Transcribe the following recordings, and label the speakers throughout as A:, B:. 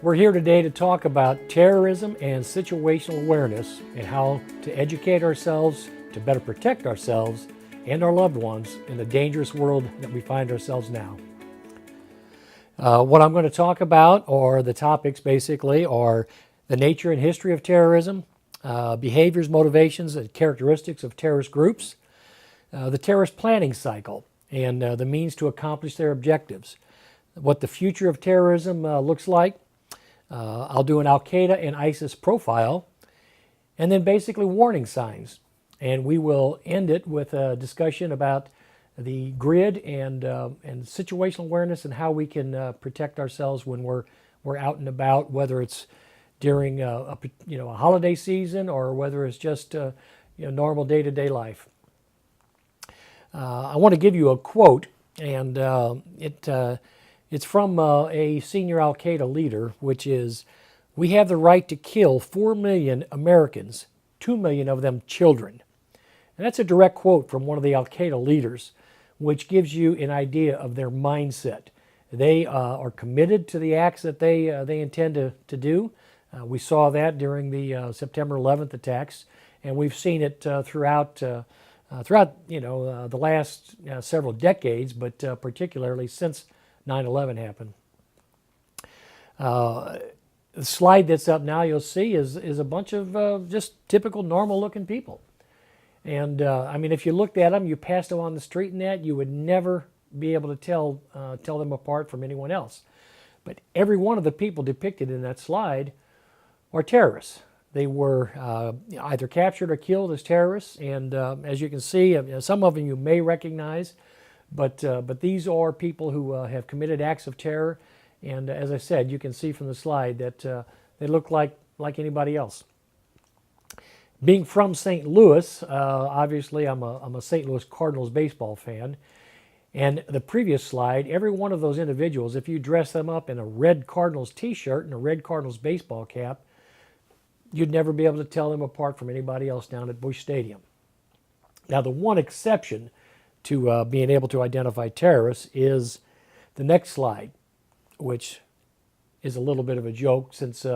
A: We're here today to talk about terrorism and situational awareness and how to educate ourselves to better protect ourselves and our loved ones in the dangerous world that we find ourselves now. What I'm going to talk about, or the topics basically, are the nature and history of terrorism, behaviors, motivations, and characteristics of terrorist groups, the terrorist planning cycle, and the means to accomplish their objectives, what the future of terrorism looks like. I'll do an Al-Qaeda and ISIS profile, and then basically warning signs. And we will end it with a discussion about the grid and situational awareness and how we can protect ourselves when we're out and about, whether it's during a holiday season or whether it's just normal day-to-day life. I want to give you a quote, and it's from a senior Al-Qaeda leader, which is, "We have the right to kill 4 million Americans, 2 million of them children." And that's a direct quote from one of the Al-Qaeda leaders, which gives you an idea of their mindset. They are committed to the acts that they intend to do. We saw that during the September 11th attacks, and we've seen it throughout the last several decades, but particularly since 9/11 happened. The slide that's up now, you'll see, is a bunch of just typical normal-looking people. And I mean, if you looked at them, you passed them on the street and that, you would never be able to tell them apart from anyone else. But every one of the people depicted in that slide are terrorists. They were either captured or killed as terrorists, and as you can see, some of them you may recognize, but these are people who have committed acts of terror, and as I said, you can see from the slide that they look like anybody else. Being from St. Louis, obviously I'm a St. Louis Cardinals baseball fan, and the previous slide, every one of those individuals, if you dress them up in a red Cardinals t-shirt and a red Cardinals baseball cap, you'd never be able to tell them apart from anybody else down at Busch Stadium. Now, the one exception to being able to identify terrorists is the next slide, which is a little bit of a joke since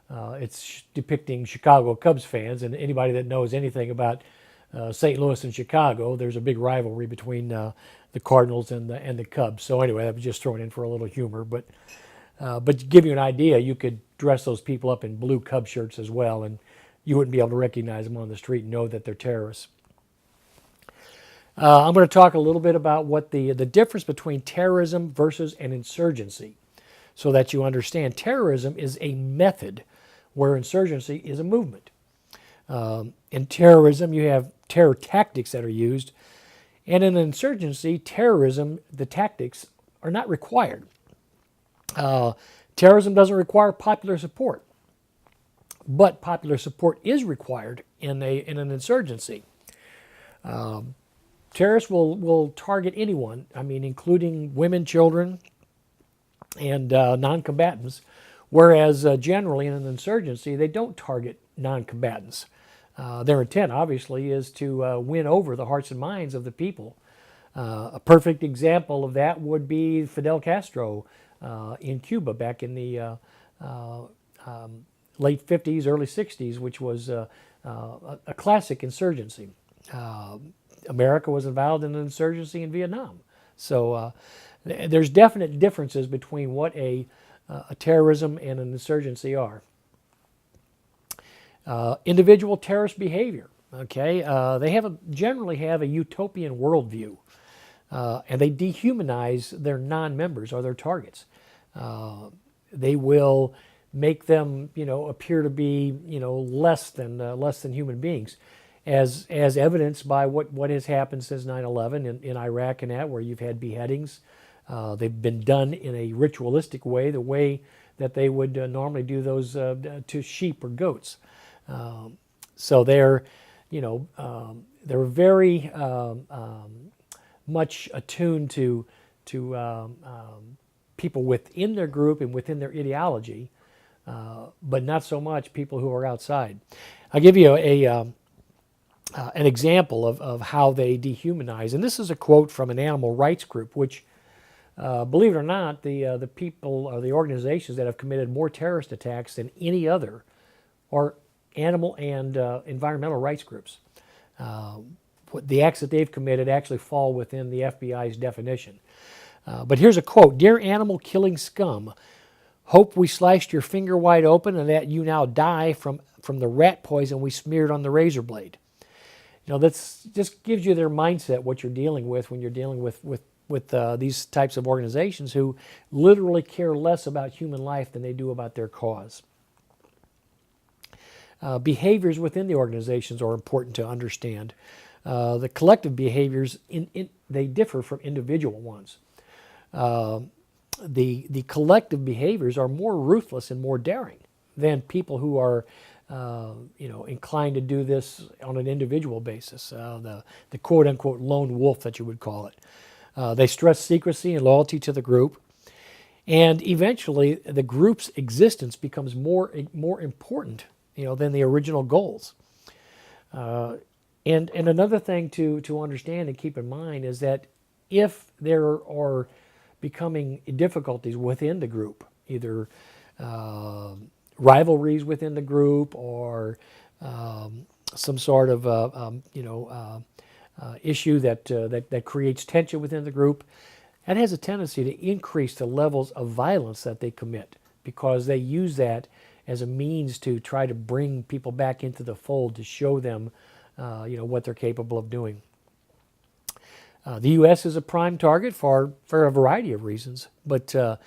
A: it's depicting Chicago Cubs fans, and anybody that knows anything about St. Louis and Chicago, there's a big rivalry between the Cardinals and the Cubs. So anyway, I was just throwing in for a little humor, but to give you an idea, you could dress those people up in blue Cub shirts as well, and you wouldn't be able to recognize them on the street and know that they're terrorists. I'm going to talk a little bit about what the difference between terrorism versus an insurgency, so that you understand terrorism is a method where insurgency is a movement. In terrorism, you have terror tactics that are used, and in insurgency, terrorism, the tactics are not required. Terrorism doesn't require popular support, but popular support is required in an insurgency. Terrorists will target anyone, I mean, including women, children, and non-combatants, whereas generally in an insurgency, they don't target non-combatants. Their intent, obviously, is to win over the hearts and minds of the people. A perfect example of that would be Fidel Castro in Cuba back in the late 50s, early 60s, which was a classic insurgency. America was involved in an insurgency in Vietnam. So there's definite differences between what a terrorism and an insurgency are. Individual terrorist behavior, okay? They generally have a utopian worldview, and they dehumanize their non-members or their targets. They will make them, appear to be, less than human beings, as evidenced by what has happened since 9/11 in Iraq and that, where you've had beheadings. They've been done in a ritualistic way, the way that they would normally do those to sheep or goats. So they're very much attuned to people within their group and within their ideology, but not so much people who are outside. I'll give you an example of how they dehumanize, and this is a quote from an animal rights group, which believe it or not, the people or the organizations that have committed more terrorist attacks than any other are animal and environmental rights groups. The acts that they've committed actually fall within the FBI's definition. But here's a quote: "Dear animal killing scum, hope we sliced your finger wide open and that you now die from the rat poison we smeared on the razor blade." You know, that's just gives you their mindset, what you're dealing with when you're dealing with these types of organizations who literally care less about human life than they do about their cause. Behaviors within the organizations are important to understand. The collective behaviors, they differ from individual ones. The collective behaviors are more ruthless and more daring than people who are inclined to do this on an individual basis, the quote-unquote lone wolf that you would call it. They stress secrecy and loyalty to the group, and eventually the group's existence becomes more important, than the original goals. And another thing to understand and keep in mind is that if there are becoming difficulties within the group, either rivalries within the group or some sort of issue that creates tension within the group, that has a tendency to increase the levels of violence that they commit, because they use that as a means to try to bring people back into the fold, to show them what they're capable of doing. The U.S. is a prime target for a variety of reasons, but the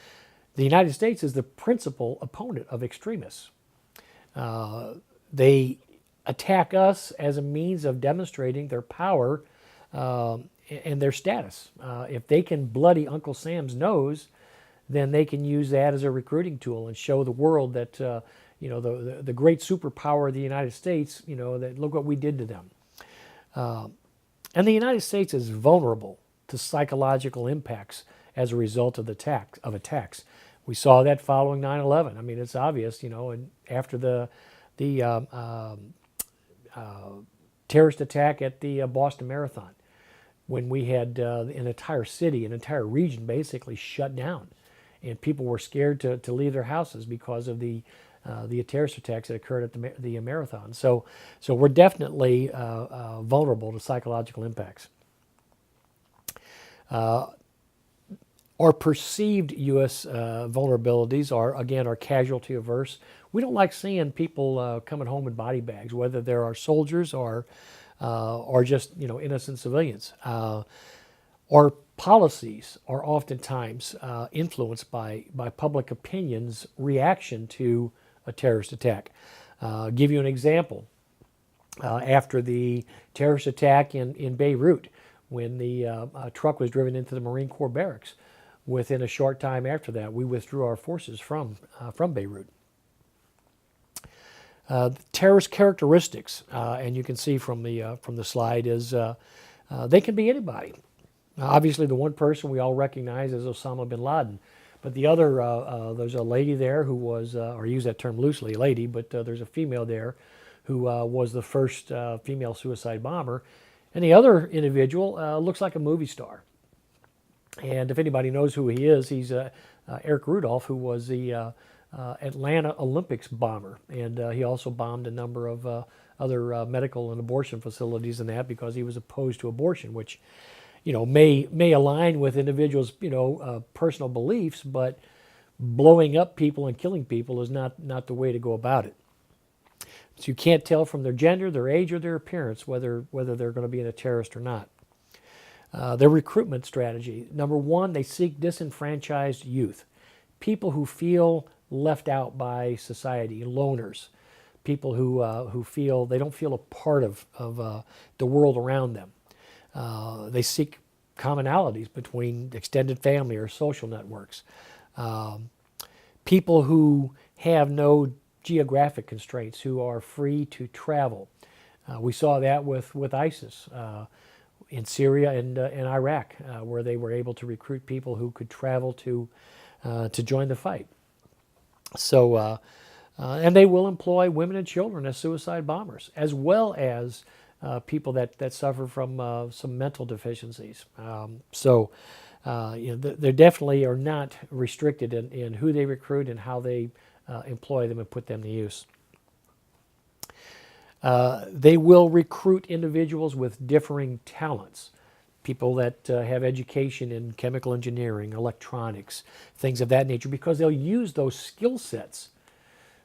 A: United States is the principal opponent of extremists. They attack us as a means of demonstrating their power and their status. If they can bloody Uncle Sam's nose, then they can use that as a recruiting tool and show the world that the great superpower of the United States, that look what we did to them. And the United States is vulnerable to psychological impacts as a result of attacks. We saw that following 9/11. I mean, it's obvious, and after the terrorist attack at the Boston Marathon, when we had an entire city, an entire region basically shut down, and people were scared to leave their houses because of the terrorist attacks that occurred at the marathon. So we're definitely vulnerable to psychological impacts. Our perceived U.S. vulnerabilities are casualty averse. We don't like seeing people coming home in body bags, whether they're our soldiers or just innocent civilians. Our policies are oftentimes influenced by public opinion's reaction to a terrorist attack. Give you an example. After the terrorist attack in Beirut, when the truck was driven into the Marine Corps barracks, within a short time after that, we withdrew our forces from Beirut. Terrorist characteristics, and you can see from the slide, is they can be anybody. Obviously, the one person we all recognize is Osama bin Laden, but the other, there's a lady there who was, or I use that term loosely, lady, but there's a female there who was the first female suicide bomber, and the other individual looks like a movie star. And if anybody knows who he is, he's Eric Rudolph, who was the Atlanta Olympics bomber, and he also bombed a number of other medical and abortion facilities and that, because he was opposed to abortion, which may align with individuals' personal beliefs, but blowing up people and killing people is not the way to go about it. So you can't tell from their gender, their age, or their appearance whether they're going to be a terrorist or not. Their recruitment strategy. Number one, they seek disenfranchised youth, people who feel left out by society, loners, people who feel they don't feel a part of the world around them. They seek commonalities between extended family or social networks. People who have no geographic constraints, who are free to travel. We saw that with ISIS in Syria and Iraq, where they were able to recruit people who could travel to join the fight. So, and they will employ women and children as suicide bombers, as well as people that suffer from some mental deficiencies. They definitely are not restricted in who they recruit and how they employ them and put them to use. They will recruit individuals with differing talents, people that have education in chemical engineering, electronics, things of that nature, because they'll use those skill sets.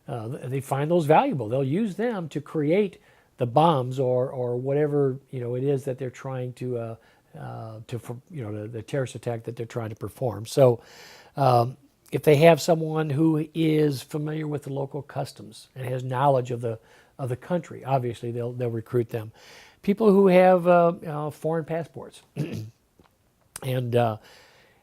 A: They find those valuable. They'll use them to create the bombs or whatever it is that they're trying to the terrorist attack that they're trying to perform. So if they have someone who is familiar with the local customs and has knowledge of the country, obviously they'll recruit them. People who have foreign passports, and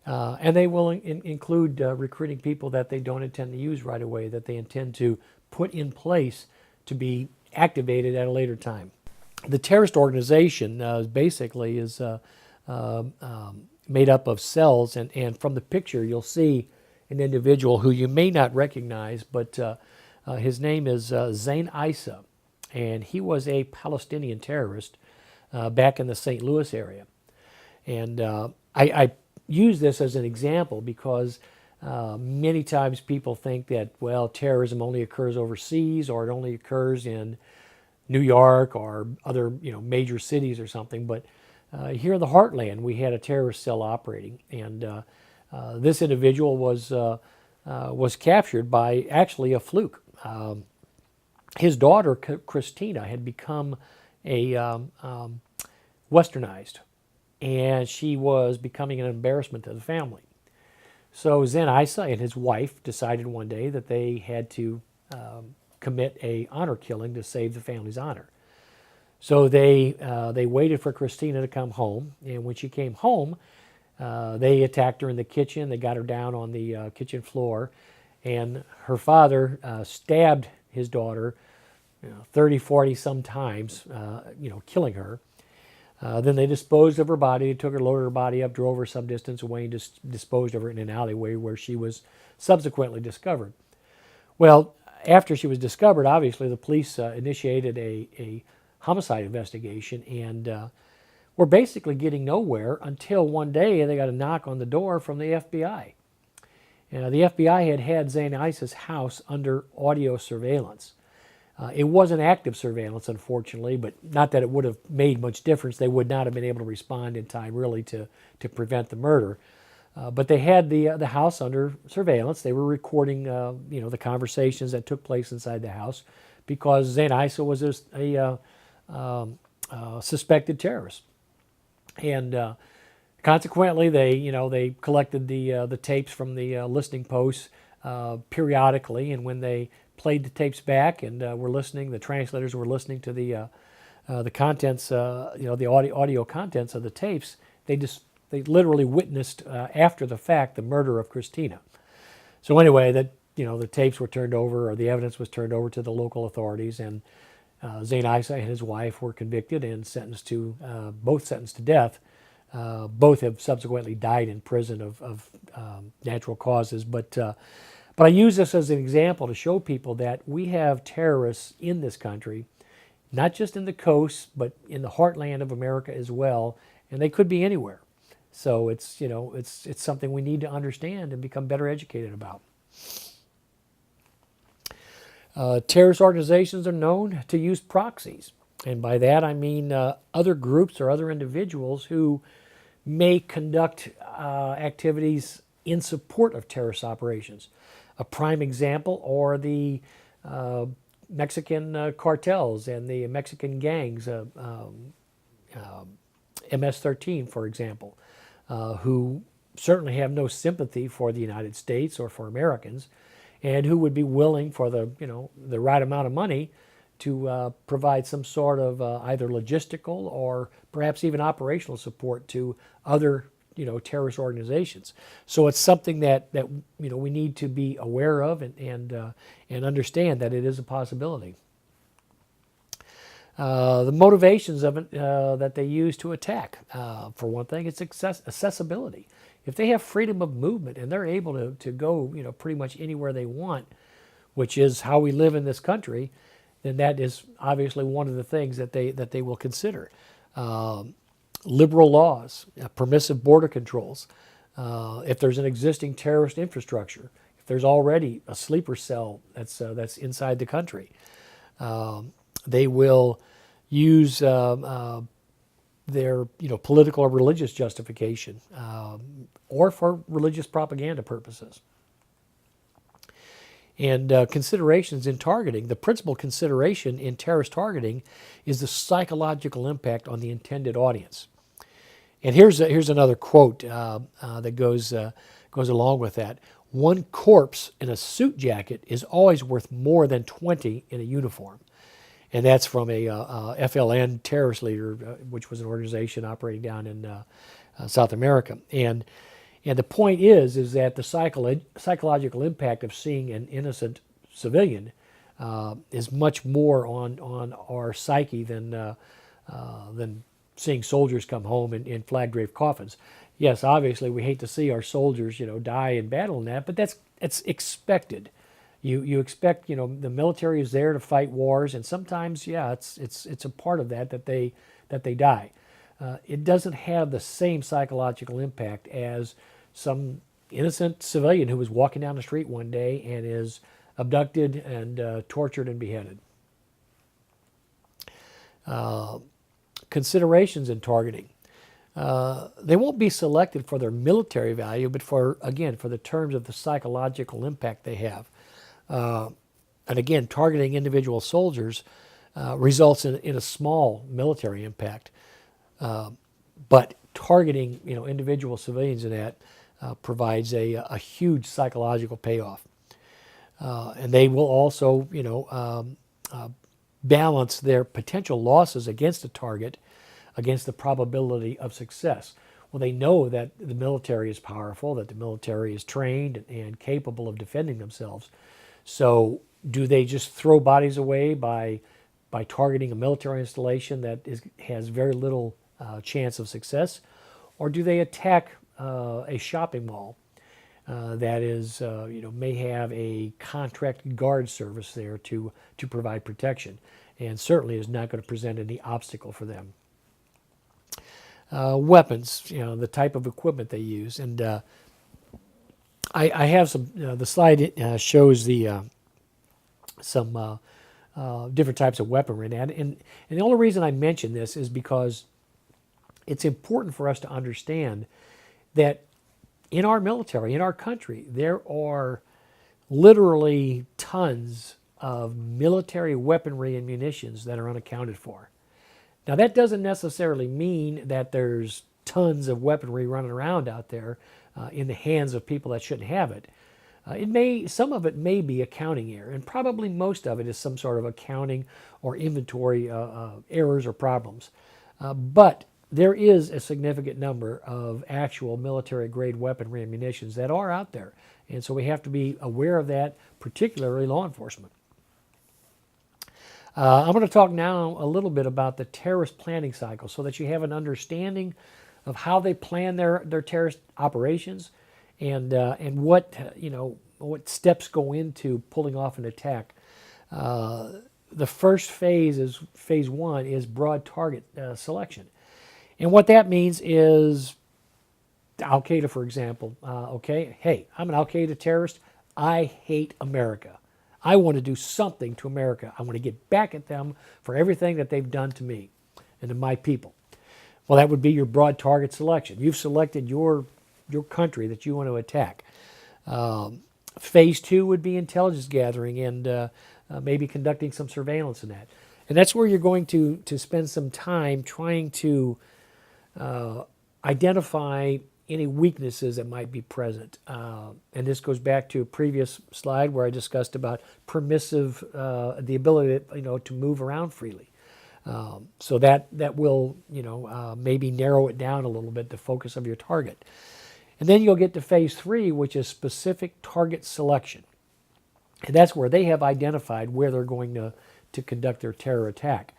A: they will include recruiting people that they don't intend to use right away, that they intend to put in place to be activated at a later time. The terrorist organization basically is made up of cells, and from the picture you'll see an individual who you may not recognize, but his name is Zain Issa, and he was a Palestinian terrorist back in the St. Louis area. And I use this as an example because many times people think that, well, terrorism only occurs overseas, or it only occurs in New York or other major cities or something. But here in the heartland, we had a terrorist cell operating, and this individual was captured by actually a fluke. His daughter, Christina, had become a westernized, and she was becoming an embarrassment to the family. So Zain Issa and his wife decided one day that they had to commit a honor killing to save the family's honor. So they waited for Christina to come home, and when she came home, they attacked her in the kitchen. They got her down on the kitchen floor, and her father stabbed his daughter 30, 40 some times, killing her. Then they disposed of her body, took her, loaded her body up, drove her some distance away, and just disposed of her in an alleyway where she was subsequently discovered. Well, after she was discovered, obviously the police initiated a homicide investigation, and were basically getting nowhere until one day they got a knock on the door from the FBI. The FBI had Zain Issa's house under audio surveillance. It wasn't active surveillance, unfortunately, but not that it would have made much difference. They would not have been able to respond in time, really, to prevent the murder. But they had the house under surveillance. They were recording, the conversations that took place inside the house, because Zain Issa was a suspected terrorist, and consequently, they collected the tapes from the listening posts periodically, and when they played the tapes back and were listening, the translators were listening to the contents, the audio contents of the tapes. They literally witnessed after the fact the murder of Christina. So anyway, the tapes were turned over, or the evidence was turned over to the local authorities, and Zain Issa and his wife were convicted and both sentenced to death. Both have subsequently died in prison of natural causes, but I use this as an example to show people that we have terrorists in this country, not just in the coast, but in the heartland of America as well, and they could be anywhere. So it's something we need to understand and become better educated about. Terrorist organizations are known to use proxies, and by that I mean other groups or other individuals who may conduct activities in support of terrorist operations. A prime example are the Mexican cartels and the Mexican gangs, MS-13, for example, who certainly have no sympathy for the United States or for Americans, and who would be willing for the right amount of money to provide some sort of either logistical or perhaps even operational support to other terrorist organizations. So it's something that we need to be aware of and understand that it is a possibility. The motivations of it that they use to attack, for one thing, it's accessibility. If they have freedom of movement and they're able to go pretty much anywhere they want, which is how we live in this country, then that is obviously one of the things that they will consider. Liberal laws, permissive border controls, if there's an existing terrorist infrastructure, if there's already a sleeper cell that's inside the country, they will use their political or religious justification, or for religious propaganda purposes. And considerations in targeting. The principal consideration in terrorist targeting is the psychological impact on the intended audience. And here's another quote that goes along with that. One corpse in a suit jacket is always worth more than 20 in a uniform. And that's from a FLN terrorist leader, which was an organization operating down in South America. And the point is that the psychological impact of seeing an innocent civilian is much more on our psyche than seeing soldiers come home in flag draped coffins. Yes, obviously we hate to see our soldiers die in battle and that, but it's expected. You expect the military is there to fight wars, and sometimes it's a part of that they die. It doesn't have the same psychological impact as some innocent civilian who was walking down the street one day and is abducted and tortured and beheaded. Considerations in targeting. They won't be selected for their military value, but for the terms of the psychological impact they have. And again, targeting individual soldiers results in a small military impact, but targeting individual civilians in that provides a huge psychological payoff. And they will also balance their potential losses against a target against the probability of success. Well, they know that the military is powerful, that the military is trained and capable of defending themselves. So do they just throw bodies away by targeting a military installation that has very little chance of success? Or do they attack a shopping mall that is, may have a contract guard service there to provide protection, and certainly is not going to present any obstacle for them? Weapons, the type of equipment they use, and I have some. The slide shows some different types of weaponry, and the only reason I mention this is because it's important for us to understand that in our military, in our country, there are literally tons of military weaponry and munitions that are unaccounted for. Now, that doesn't necessarily mean that there's tons of weaponry running around out there in the hands of people that shouldn't have it. Some of it may be accounting error, and probably most of it is some sort of accounting or inventory errors or problems. But there is a significant number of actual military-grade weaponry and munitions that are out there, and so we have to be aware of that, particularly law enforcement. I'm going to talk now a little bit about the terrorist planning cycle so that you have an understanding of how they plan their terrorist operations and what steps go into pulling off an attack. The first phase phase one is broad target selection. And what that means is Al-Qaeda, for example. Hey, I'm an Al-Qaeda terrorist. I hate America. I want to do something to America. I want to get back at them for everything that they've done to me and to my people. Well, that would be your broad target selection. You've selected your country that you want to attack. Phase two would be intelligence gathering and maybe conducting some surveillance in that. And that's where you're going to spend some time trying to identify any weaknesses that might be present. And this goes back to a previous slide where I discussed about permissive, the ability to move around freely. So that will maybe narrow it down a little bit, the focus of your target. And then you'll get to phase three, which is specific target selection. And that's where they have identified where they're going to conduct their terror attack.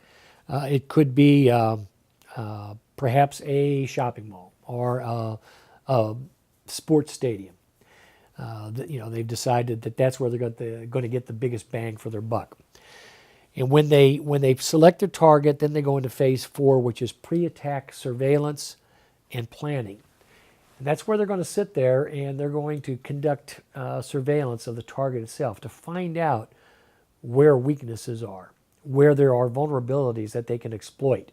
A: It could be perhaps a shopping mall or a sports stadium. They've decided that that's where they're going to get the biggest bang for their buck. And when they select their target, then they go into phase 4, which is pre-attack surveillance and planning. And that's where they're going to sit there and they're going to conduct surveillance of the target itself to find out where weaknesses are, where there are vulnerabilities that they can exploit.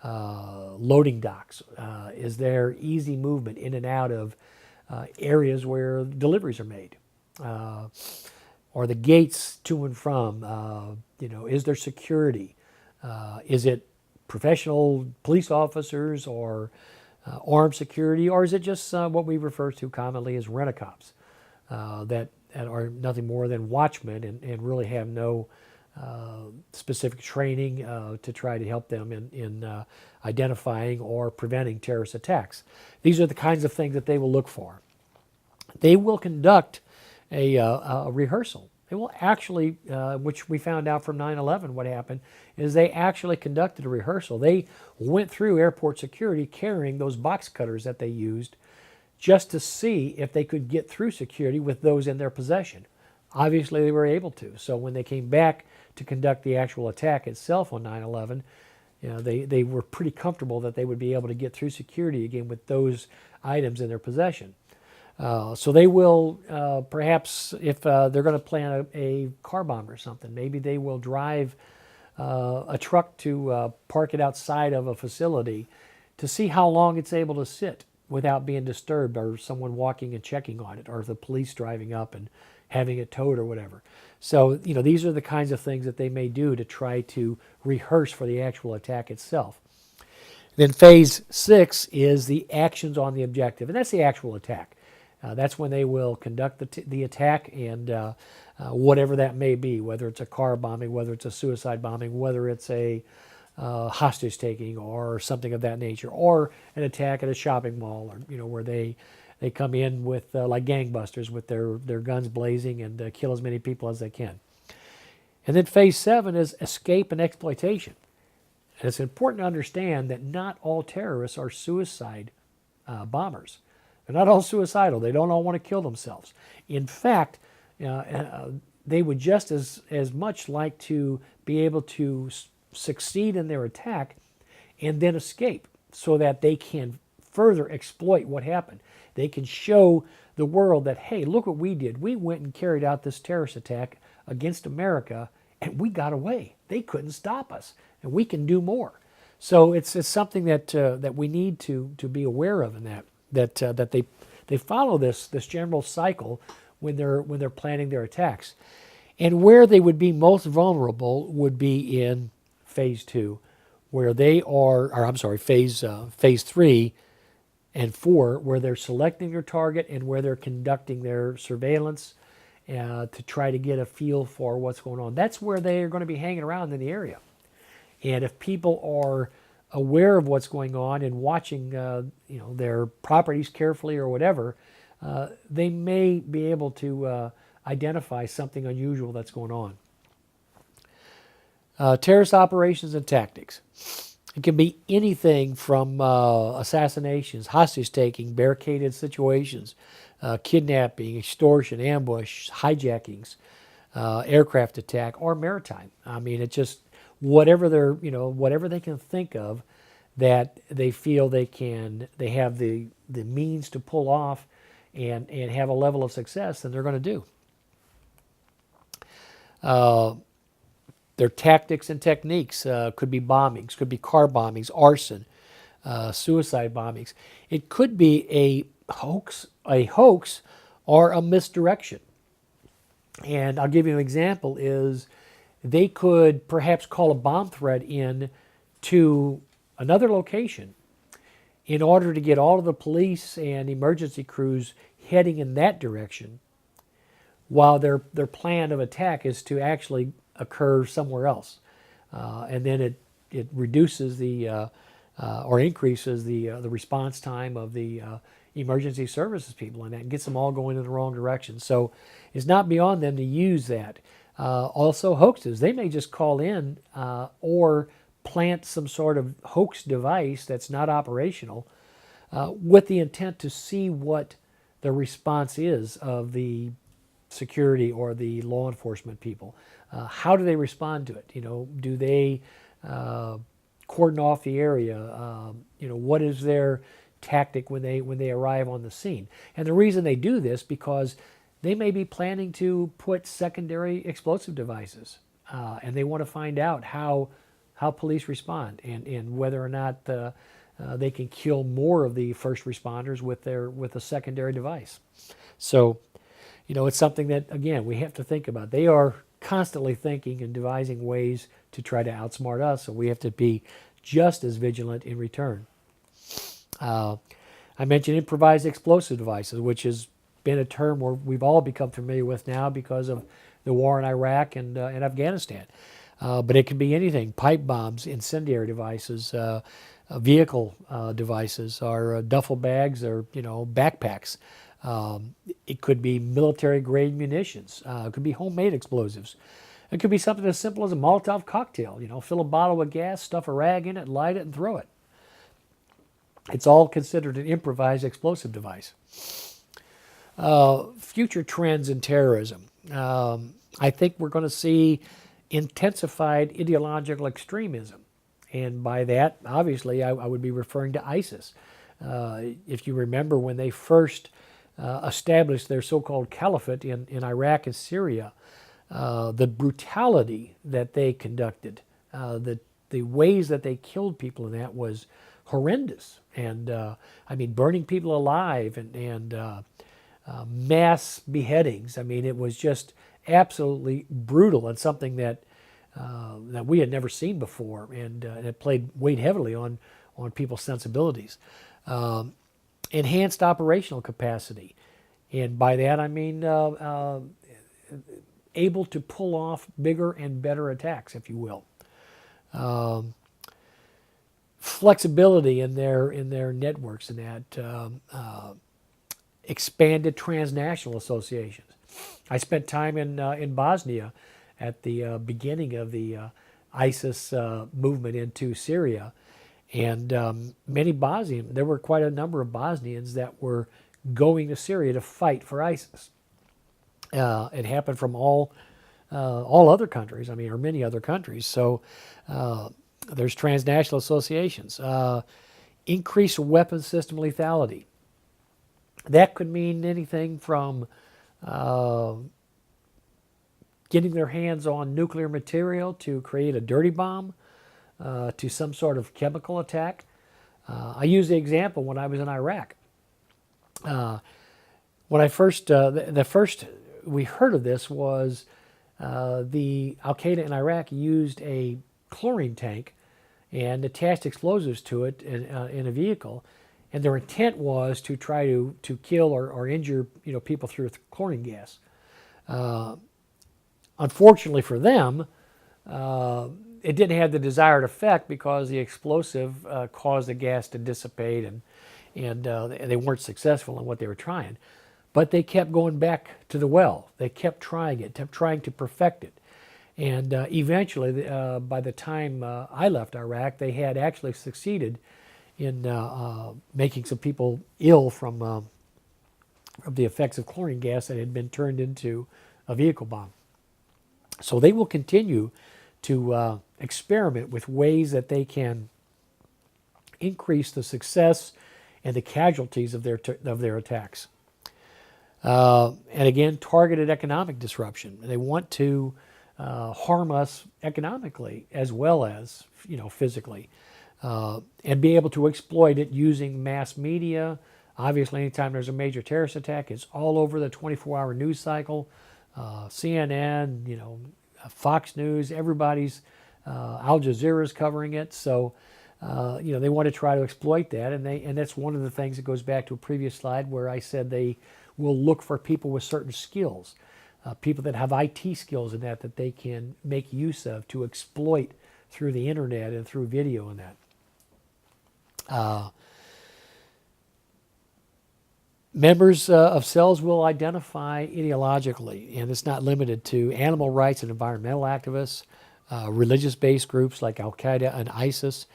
A: Loading docks, is there easy movement in and out of areas where deliveries are made? Or the gates to and from, is there security? Is it professional police officers or armed security, or is it just what we refer to commonly as rent-a-cops that are nothing more than watchmen and really have no specific training to try to help them in identifying or preventing terrorist attacks? These are the kinds of things that they will look for. They will conduct a rehearsal. They will actually, which we found out from 9/11, what happened is they actually conducted a rehearsal. They went through airport security carrying those box cutters that they used just to see if they could get through security with those in their possession. Obviously, they were able to. So when they came back to conduct the actual attack itself on 9/11, they were pretty comfortable that they would be able to get through security again with those items in their possession. So they will, perhaps, if they're going to plan a car bomb or something, maybe they will drive a truck to park it outside of a facility to see how long it's able to sit without being disturbed, or someone walking and checking on it, or the police driving up and having it towed or whatever. So, these are the kinds of things that they may do to try to rehearse for the actual attack itself. Then phase 6 is the actions on the objective, and that's the actual attack. That's when they will conduct the attack, and whatever that may be, whether it's a car bombing, whether it's a suicide bombing, whether it's a hostage taking or something of that nature, or an attack at a shopping mall, or where they come in with like gangbusters with their guns blazing and kill as many people as they can. And then phase 7 is escape and exploitation. And it's important to understand that not all terrorists are suicide bombers. They're not all suicidal. They don't all want to kill themselves. In fact, they would just as much like to be able to succeed in their attack and then escape so that they can further exploit what happened. They can show the world that, hey, look what we did. We went and carried out this terrorist attack against America, and we got away. They couldn't stop us, and we can do more. So it's something that we need to be aware of in that they follow this general cycle when they're planning their attacks. And where they would be most vulnerable would be in phase 2, where they are, or I'm sorry, phase 3 and 4, where they're selecting their target and where they're conducting their surveillance to try to get a feel for what's going on. That's where they are going to be hanging around in the area. And if people are aware of what's going on and watching their properties carefully or whatever, they may be able to identify something unusual that's going on. Terrorist operations and tactics. It can be anything from assassinations, hostage-taking, barricaded situations, kidnapping, extortion, ambush, hijackings, aircraft attack, or maritime. I mean, it's just whatever whatever they can think of that they feel they have the means to pull off and have a level of success, then they're going to do. Their tactics and techniques could be bombings, could be car bombings, arson, suicide bombings. It could be a hoax, or a misdirection. And I'll give you an example. Is they could perhaps call a bomb threat in to another location in order to get all of the police and emergency crews heading in that direction, while their plan of attack is to actually occur somewhere else. And then it reduces or increases the response time of the emergency services people, and that gets them all going in the wrong direction. So it's not beyond them to use that. Also hoaxes. They may just call in or plant some sort of hoax device that's not operational with the intent to see what the response is of the security or the law enforcement people. How do they respond to it? Do they cordon off the area? What is their tactic when they arrive on the scene? And the reason they do this because they may be planning to put secondary explosive devices, and they want to find out how police respond and whether or not they can kill more of the first responders with a secondary device. So, it's something that, again, we have to think about. They are constantly thinking and devising ways to try to outsmart us, so we have to be just as vigilant in return. I mentioned improvised explosive devices, which has been a term where we've all become familiar with now because of the war in Iraq and Afghanistan. But it can be anything: pipe bombs, incendiary devices, vehicle devices, or duffel bags, or backpacks. It could be military-grade munitions. It could be homemade explosives. It could be something as simple as a Molotov cocktail. Fill a bottle with gas, stuff a rag in it, light it, and throw it. It's all considered an improvised explosive device. Future trends in terrorism. I think we're going to see intensified ideological extremism. And by that, obviously, I would be referring to ISIS. If you remember when they first established their so-called caliphate in Iraq and Syria, the brutality that they conducted, the ways that they killed people in that was horrendous. And burning people alive and mass beheadings. It was just absolutely brutal and something that we had never seen before, and it weighed heavily on people's sensibilities. Enhanced operational capacity, and by that I mean able to pull off bigger and better attacks, if you will. Flexibility in their networks, and that expanded transnational associations. I spent time in Bosnia at the beginning of the ISIS movement into Syria, and there were quite a number of Bosnians that were going to Syria to fight for ISIS. It happened from all other countries, or many other countries. So there's transnational associations. Increased weapon system lethality. That could mean anything from getting their hands on nuclear material to create a dirty bomb, to some sort of chemical attack. I use the example when I was in Iraq. When I first, the first we heard of this was the Al-Qaeda in Iraq used a chlorine tank and attached explosives to it in a vehicle, and their intent was to try to kill or injure people through chlorine gas. Unfortunately for them, it didn't have the desired effect because the explosive caused the gas to dissipate, and they weren't successful in what they were trying. But they kept going back to the well. They kept trying it, kept trying to perfect it. And eventually, by the time I left Iraq, they had actually succeeded in making some people ill from the effects of chlorine gas that had been turned into a vehicle bomb. So they will continue to experiment with ways that they can increase the success and the casualties of their attacks. And again, targeted economic disruption. They want to harm us economically as well as physically, and be able to exploit it using mass media. Obviously, anytime there's a major terrorist attack, it's all over the 24-hour news cycle. CNN, Fox News, everybody's, Al Jazeera's covering it. So, they want to try to exploit that, and that's one of the things that goes back to a previous slide where I said they will look for people with certain skills, people that have IT skills and that they can make use of to exploit through the internet and through video and that. Members of cells will identify ideologically, and it's not limited to animal rights and environmental activists, religious-based groups like Al-Qaeda and ISIS,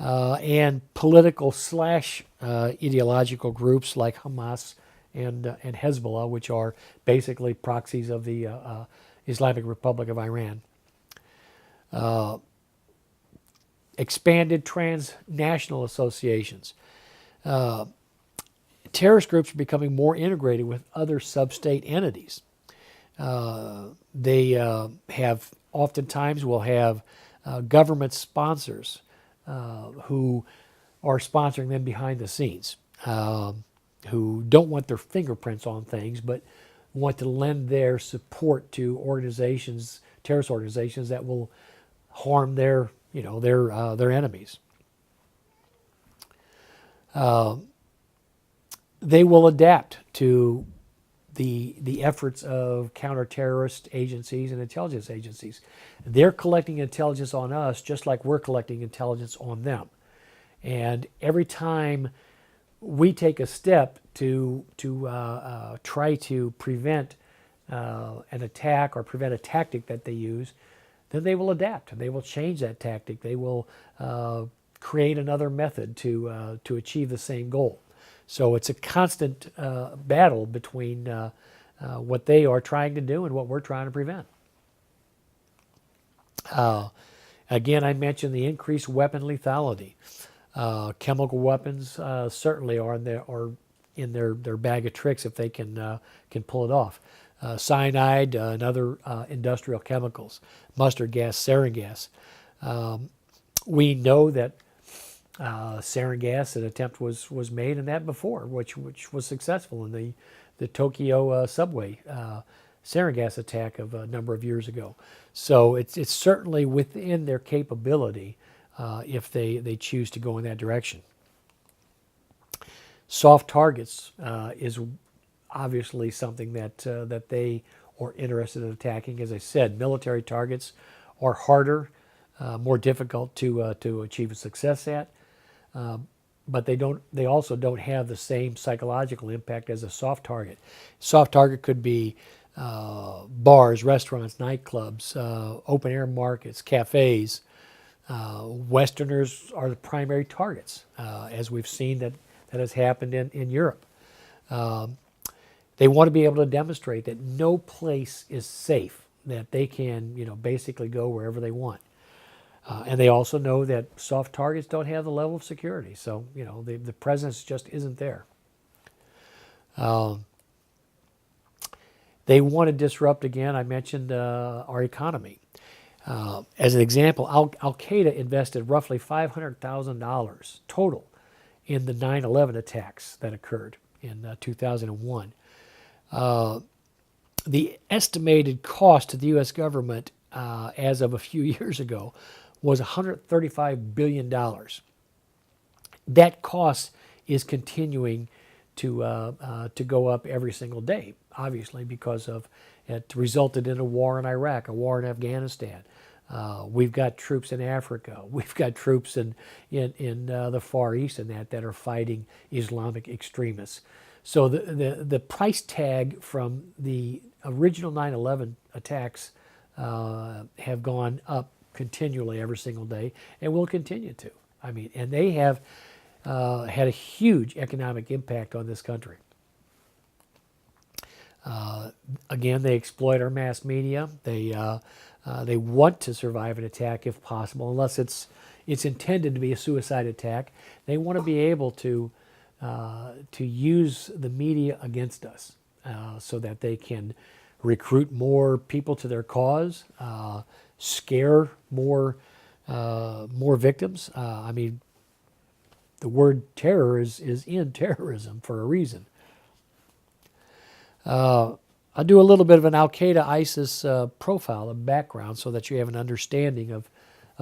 A: and political / ideological groups like Hamas and Hezbollah, which are basically proxies of the Islamic Republic of Iran. Expanded transnational associations. Terrorist groups are becoming more integrated with other sub-state entities. They have oftentimes will have government sponsors who are sponsoring them behind the scenes, who don't want their fingerprints on things, but want to lend their support to organizations, terrorist organizations that will harm their enemies. They will adapt to the efforts of counter-terrorist agencies and intelligence agencies. They're collecting intelligence on us just like we're collecting intelligence on them. And every time we take a step to try to prevent an attack or prevent a tactic that they use, then they will adapt and they will change that tactic. They will create another method to achieve the same goal. So it's a constant battle between what they are trying to do and what we're trying to prevent. Again, I mentioned the increased weapon lethality. Chemical weapons certainly are in their bag of tricks if they can pull it off. Cyanide and other industrial chemicals, mustard gas, sarin gas. We know that sarin gas, an attempt was made in that before, which was successful in the Tokyo subway sarin gas attack of a number of years ago. So it's certainly within their capability if they choose to go in that direction. Soft targets is obviously something that they are interested in attacking. As I said, military targets are harder, more difficult to achieve a success at. But they also don't have the same psychological impact as a soft target. Soft target could be bars, restaurants, nightclubs, open air markets, cafes. Westerners are the primary targets, as we've seen that has happened in Europe. They want to be able to demonstrate that no place is safe, that they can basically go wherever they want. And they also know that soft targets don't have the level of security. So, the presence just isn't there. They want to disrupt, again, I mentioned our economy. As an example, Al-Qaeda invested roughly $500,000 total in the 9/11 attacks that occurred in 2001. The estimated cost to the U.S. government as of a few years ago was $135 billion. That cost is continuing to go up every single day, obviously, because it resulted in a war in Iraq, a war in Afghanistan. We've got troops in Africa. We've got troops in the Far East and that are fighting Islamic extremists. So the price tag from the original 9/11 attacks have gone up continually every single day and will continue to. And they have had a huge economic impact on this country. Again, they exploit our mass media. They want to survive an attack if possible, unless it's intended to be a suicide attack. They want to be able to use the media against us so that they can recruit more people to their cause, scare more victims. The word terror is in terrorism for a reason. I'll do a little bit of an Al-Qaeda ISIS profile, a background, so that you have an understanding of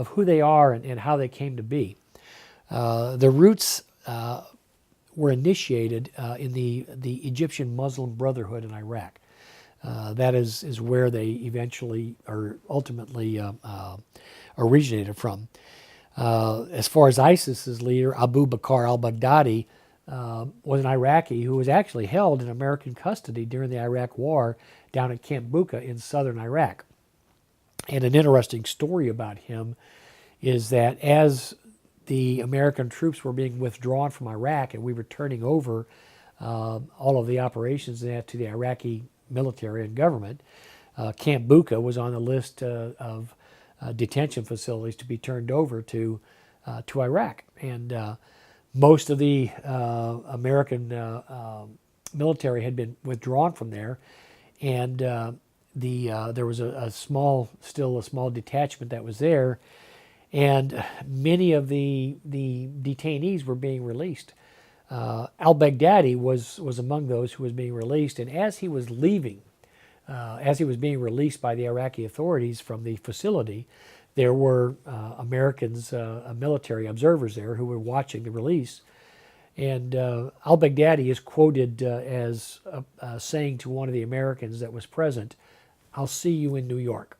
A: who they are and how they came to be. The roots were initiated in the Egyptian Muslim Brotherhood in Iraq. That is where they eventually or ultimately originated from. As far as ISIS's leader, Abu Bakr al-Baghdadi, was an Iraqi who was actually held in American custody during the Iraq War down at Camp Bucca in southern Iraq. And an interesting story about him is that as the American troops were being withdrawn from Iraq and we were turning over all of the operations to the Iraqi military and government. Camp Bucca was on the list of detention facilities to be turned over to Iraq, and most of the American military had been withdrawn from there, and there was still a small detachment that was there, and many of the detainees were being released. Al-Baghdadi was among those who was being released, and as he was leaving, as he was being released by the Iraqi authorities from the facility, there were Americans, military observers there who were watching the release. And al-Baghdadi is quoted as saying to one of the Americans that was present, "I'll see you in New York."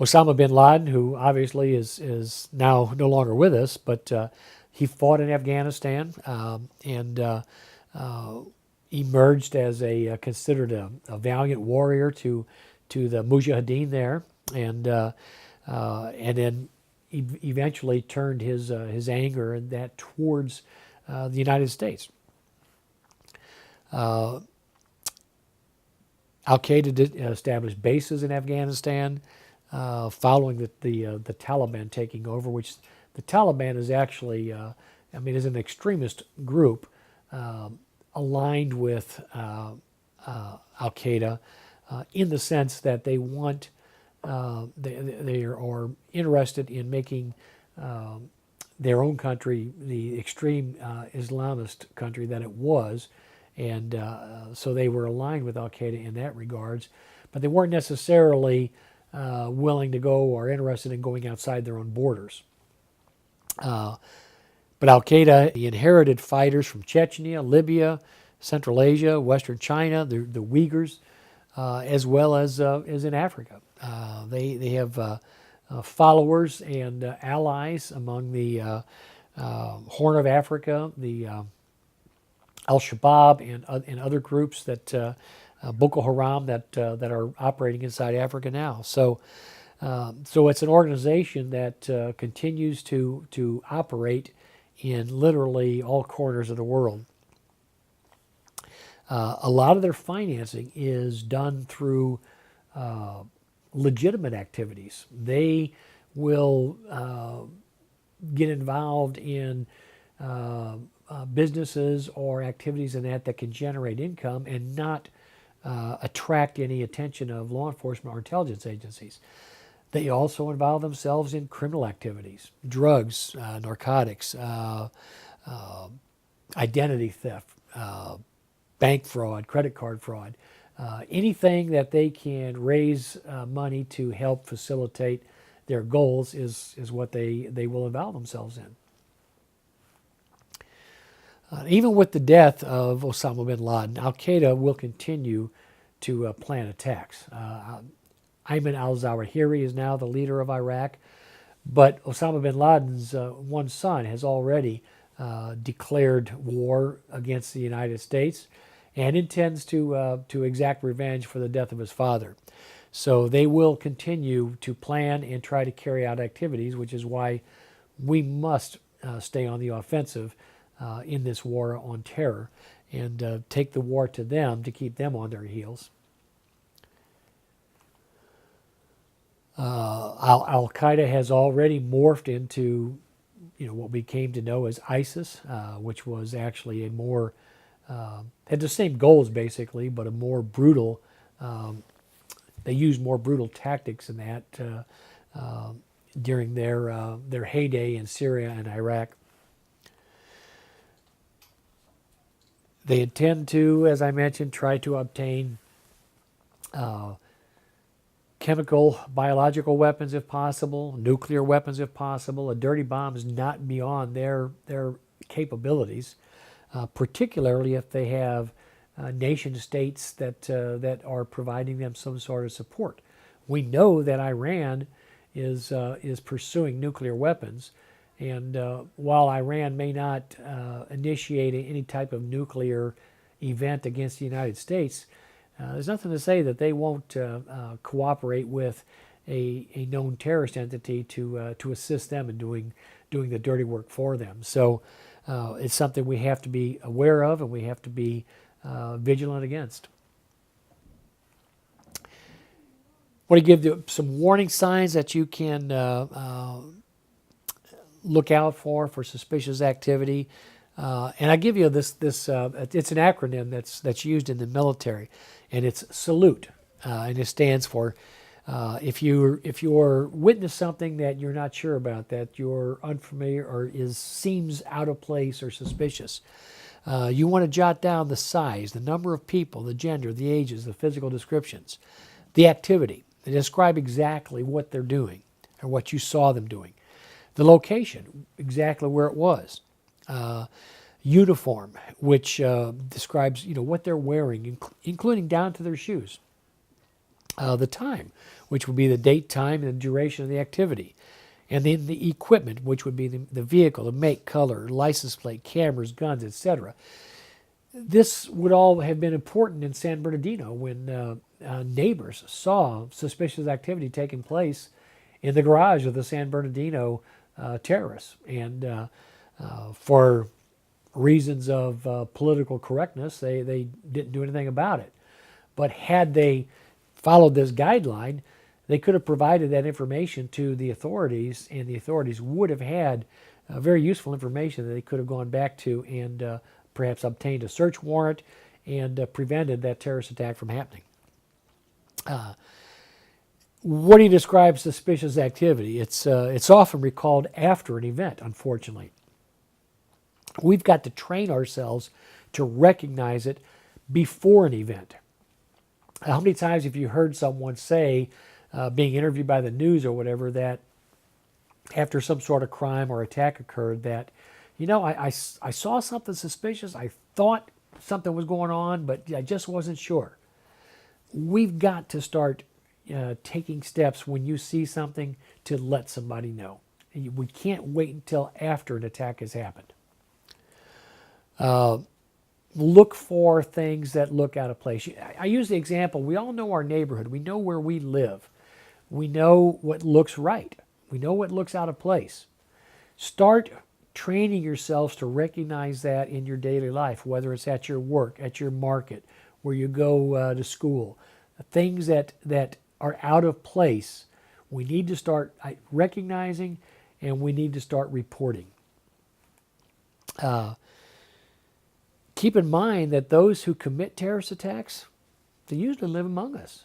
A: Osama bin Laden, who obviously is now no longer with us, but he fought in Afghanistan and emerged as considered a valiant warrior to the Mujahideen there, and then eventually turned his anger and that towards the United States. Al-Qaeda established bases in Afghanistan following the Taliban taking over, which the Taliban is actually, is an extremist group aligned with Al-Qaeda in the sense that they want, they are interested in making their own country the extreme Islamist country that it was, and so they were aligned with Al-Qaeda in that regards, but they weren't necessarily willing to go or interested in going outside their own borders. But Al-Qaeda inherited fighters from Chechnya, Libya, Central Asia, Western China, the Uyghurs, as well as in Africa. They have followers and allies among the Horn of Africa, the Al-Shabaab and other groups that Boko Haram that are operating inside Africa now. So it's an organization that continues to operate in literally all corners of the world. A lot of their financing is done through legitimate activities. They will get involved in businesses or activities in that can generate income and not attract any attention of law enforcement or intelligence agencies. They also involve themselves in criminal activities, drugs, narcotics, identity theft, bank fraud, credit card fraud, anything that they can raise money to help facilitate their goals is what they will involve themselves in. Even with the death of Osama bin Laden, Al-Qaeda will continue to plan attacks. Ayman al-Zawahiri is now the leader of Iraq, but Osama bin Laden's one son has already declared war against the United States and intends to exact revenge for the death of his father. So they will continue to plan and try to carry out activities, which is why we must stay on the offensive in this war on terror and take the war to them to keep them on their heels. Al-Qaeda has already morphed into, what we came to know as ISIS, which was actually a more, had the same goals basically, but a more brutal, they used more brutal tactics in that during their heyday in Syria and Iraq. They intend to, as I mentioned, try to obtain chemical, biological weapons if possible, nuclear weapons if possible. A dirty bomb is not beyond their capabilities, particularly if they have nation states that are providing them some sort of support. We know that Iran is pursuing nuclear weapons, and while Iran may not initiate any type of nuclear event against the United States, there's nothing to say that they won't cooperate with a known terrorist entity to assist them in doing the dirty work for them. So it's something we have to be aware of, and we have to be vigilant against. I want to give you some warning signs that you can look out for suspicious activity. And I give you this it's an acronym that's used in the military, and it's SALUTE, and it stands for if you're witness something that you're not sure about, that you're unfamiliar or seems out of place or suspicious, you want to jot down the size, the number of people, the gender, the ages, the physical descriptions, the activity. They describe exactly what they're doing or what you saw them doing. The location, exactly where it was. Uniform, which describes what they're wearing, including down to their shoes. The time, which would be the date, time, and the duration of the activity. And then the equipment, which would be the vehicle, the make, color, license plate, cameras, guns, etc. This would all have been important in San Bernardino when neighbors saw suspicious activity taking place in the garage of the San Bernardino terrorists. And for reasons of political correctness, they didn't do anything about it. But had they followed this guideline, they could have provided that information to the authorities, and the authorities would have had very useful information that they could have gone back to and perhaps obtained a search warrant and prevented that terrorist attack from happening. What do you describe suspicious activity? It's often recalled after an event, unfortunately. We've got to train ourselves to recognize it before an event. How many times have you heard someone say, being interviewed by the news or whatever, that after some sort of crime or attack occurred, that, I saw something suspicious, I thought something was going on, but I just wasn't sure. We've got to start taking steps when you see something to let somebody know. We can't wait until after an attack has happened. Look for things that look out of place. I use the example, we all know our neighborhood. We know where we live. We know what looks right. We know what looks out of place. Start training yourselves to recognize that in your daily life, whether it's at your work, at your market, where you go to school. Things that are out of place, we need to start recognizing, and we need to start reporting. Keep in mind that those who commit terrorist attacks, they usually live among us.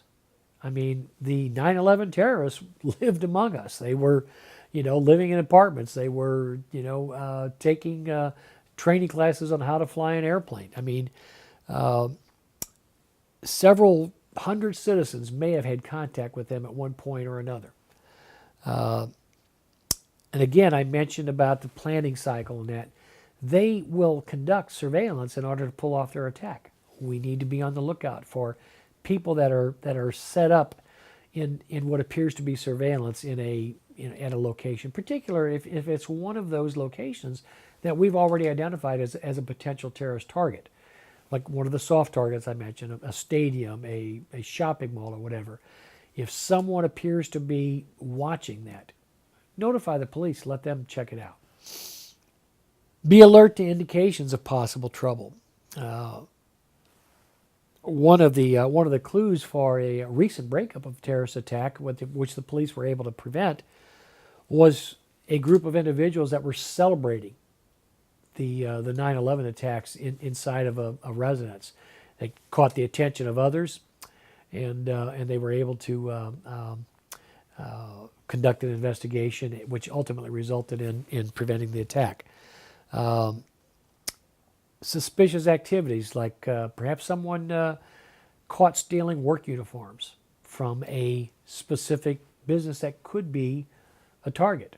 A: I mean, the 9/11 terrorists lived among us. They were, living in apartments. They were, taking training classes on how to fly an airplane. I mean, several hundred citizens may have had contact with them at one point or another. And again, I mentioned about the planning cycle and that. They will conduct surveillance in order to pull off their attack. We need to be on the lookout for people that are set up in what appears to be surveillance at a location, particularly if it's one of those locations that we've already identified as a potential terrorist target, like one of the soft targets I mentioned, a stadium, a shopping mall, or whatever. If someone appears to be watching that, notify the police. Let them check it out. Be alert to indications of possible trouble. One of the clues for a recent breakup of a terrorist attack, which the police were able to prevent, was a group of individuals that were celebrating the 9/11 attacks inside of a residence. They caught the attention of others, and they were able to conduct an investigation, which ultimately resulted in preventing the attack. Suspicious activities, like perhaps someone caught stealing work uniforms from a specific business that could be a target.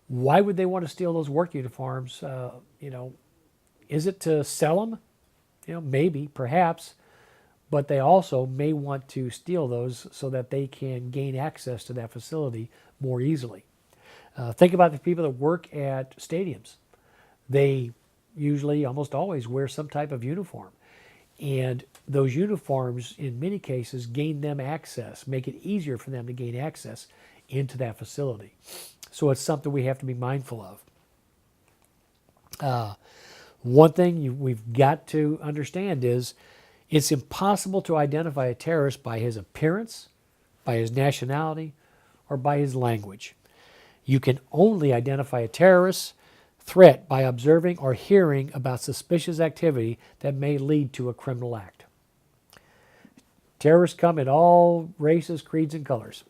A: Why would they want to steal those work uniforms? Is it to sell them? Maybe, perhaps, but they also may want to steal those so that they can gain access to that facility more easily. Think about the people that work at stadiums. They usually, almost always, wear some type of uniform. And those uniforms, in many cases, gain them access, make it easier for them to gain access into that facility. So it's something we have to be mindful of. One thing we've got to understand is it's impossible to identify a terrorist by his appearance, by his nationality, or by his language. You can only identify a terrorist threat by observing or hearing about suspicious activity that may lead to a criminal act. Terrorists come in all races, creeds, and colors.